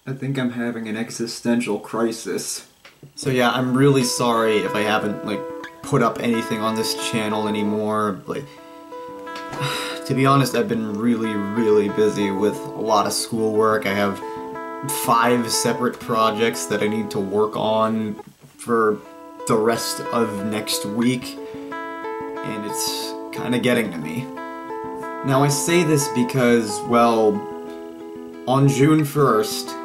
I think I'm having an existential crisis. So yeah, I'm really sorry if I haven't, like, put up anything on this channel anymore. Like, to be honest, I've been really busy with a lot of schoolwork. I have 5 separate projects that I need to work on for the rest of next week, and it's kinda getting to me. Now I say this because, well, on June 1st,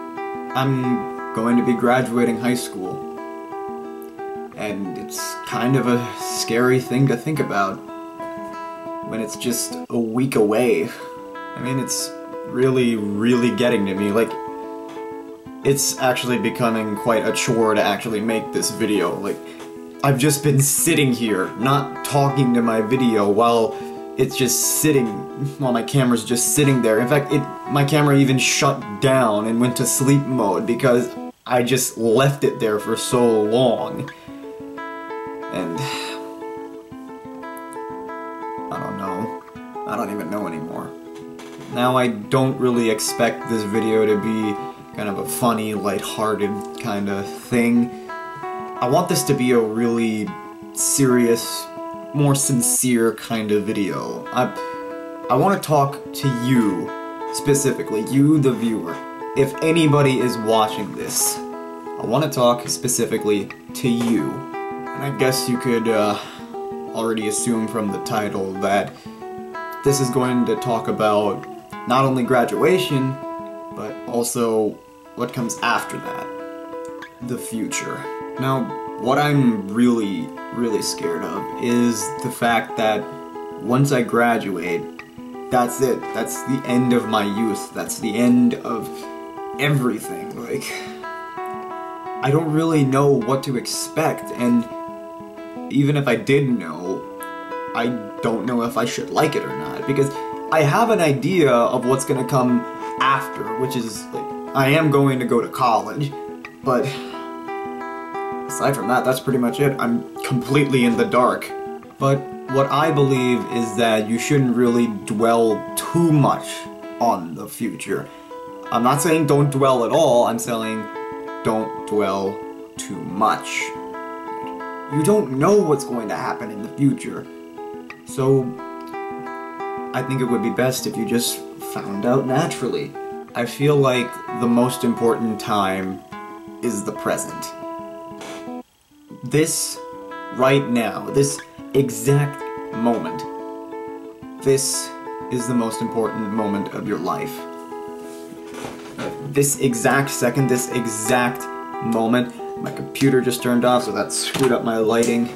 I'm going to be graduating high school. And it's kind of a scary thing to think about when it's just a week away. I mean, it's really getting to me. Like, it's actually becoming quite a chore to actually make this video. Like, I've just been sitting here, not talking to my video while it's just sitting, while my camera's just sitting there. In fact, my camera even shut down and went to sleep mode because I just left it there for so long. And I don't know. I don't even know anymore. Now I don't really expect this video to be kind of a funny, lighthearted kind of thing. I want this to be a really serious, more sincere kind of video. I want to talk to you, specifically, you the viewer. If anybody is watching this, I want to talk specifically to you. And I guess you could already assume from the title that this is going to talk about not only graduation, but also what comes after that. The future. Now, what I'm really scared of is the fact that once I graduate, that's it. That's the end of my youth. That's the end of everything. Like, I don't really know what to expect, and even if I did know, I don't know if I should like it or not, because I have an idea of what's gonna come after, which is, like, I am going to go to college, but aside from that, that's pretty much it. I'm completely in the dark. But what I believe is that you shouldn't really dwell too much on the future. I'm not saying don't dwell at all, I'm saying don't dwell too much. You don't know what's going to happen in the future. So I think it would be best if you just found out naturally. I feel like the most important time is the present. This, right now, this exact moment, this is the most important moment of your life. This exact second, this exact moment, my computer just turned off, so that screwed up my lighting.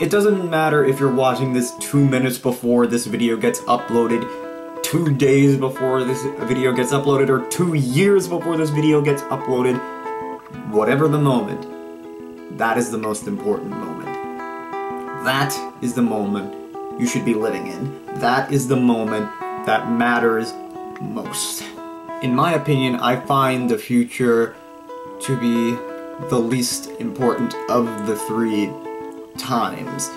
It doesn't matter if you're watching this 2 minutes before this video gets uploaded, 2 days before this video gets uploaded, or 2 years before this video gets uploaded. Whatever the moment, that is the most important moment. That is the moment you should be living in. That is the moment that matters most. In my opinion, I find the future to be the least important of the 3 times.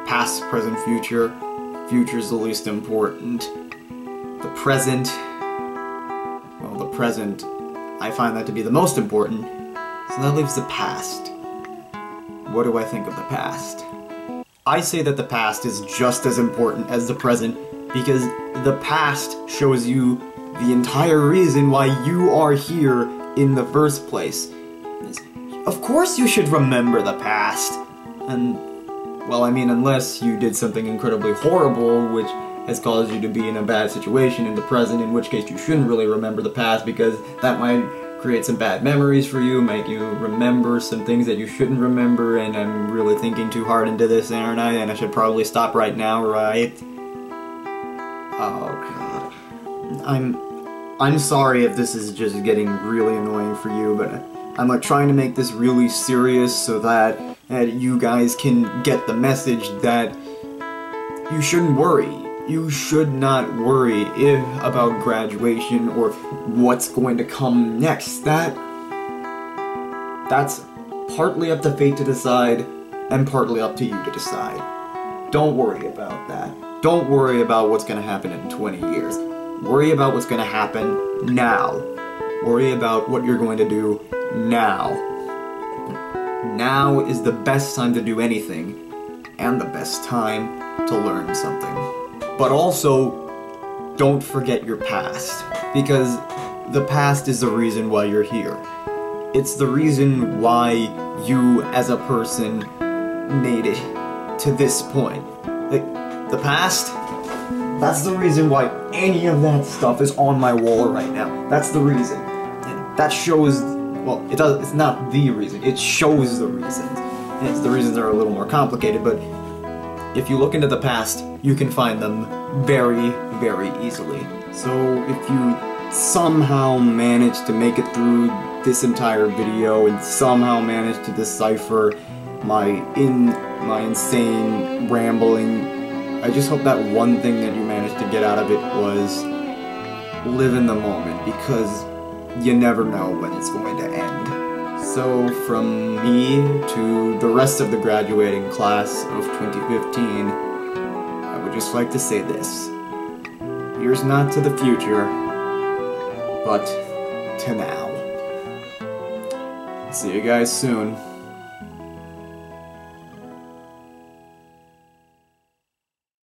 Past, present, future. Future's the least important. The present, well, the present, I find that to be the most important. So that leaves the past. What do I think of the past? I say that the past is just as important as the present because the past shows you the entire reason why you are here in the first place. Of course you should remember the past. And, well, I mean, unless you did something incredibly horrible which has caused you to be in a bad situation in the present, in which case you shouldn't really remember the past because that might create some bad memories for you, make you remember some things that you shouldn't remember, and I'm really thinking too hard into this, aren't I? And I should probably stop right now, right? Oh god. I'm sorry if this is just getting really annoying for you, but I'm like trying to make this really serious so that you guys can get the message that you shouldn't worry. You should not worry about graduation or what's going to come next. That's partly up to fate to decide and partly up to you to decide. Don't worry about that. Don't worry about what's going to happen in 20 years. Worry about what's going to happen now. Worry about what you're going to do now. Now is the best time to do anything, and the best time to learn something. But also, don't forget your past, because the past is the reason why you're here. It's the reason why you, as a person, made it to this point. Like, the past, that's the reason why any of that stuff is on my wall right now. That's the reason. And that shows, well, it's not the reason, it shows the reasons. And the reasons are a little more complicated, but if you look into the past, you can find them very, very easily. So if you somehow manage to make it through this entire video and somehow manage to decipher my insane rambling, I just hope that one thing that you managed to get out of it was live in the moment, because you never know when it's going to end. So from me to the rest of the graduating class of 2015, I would just like to say this. Here's not to the future, but to now. See you guys soon.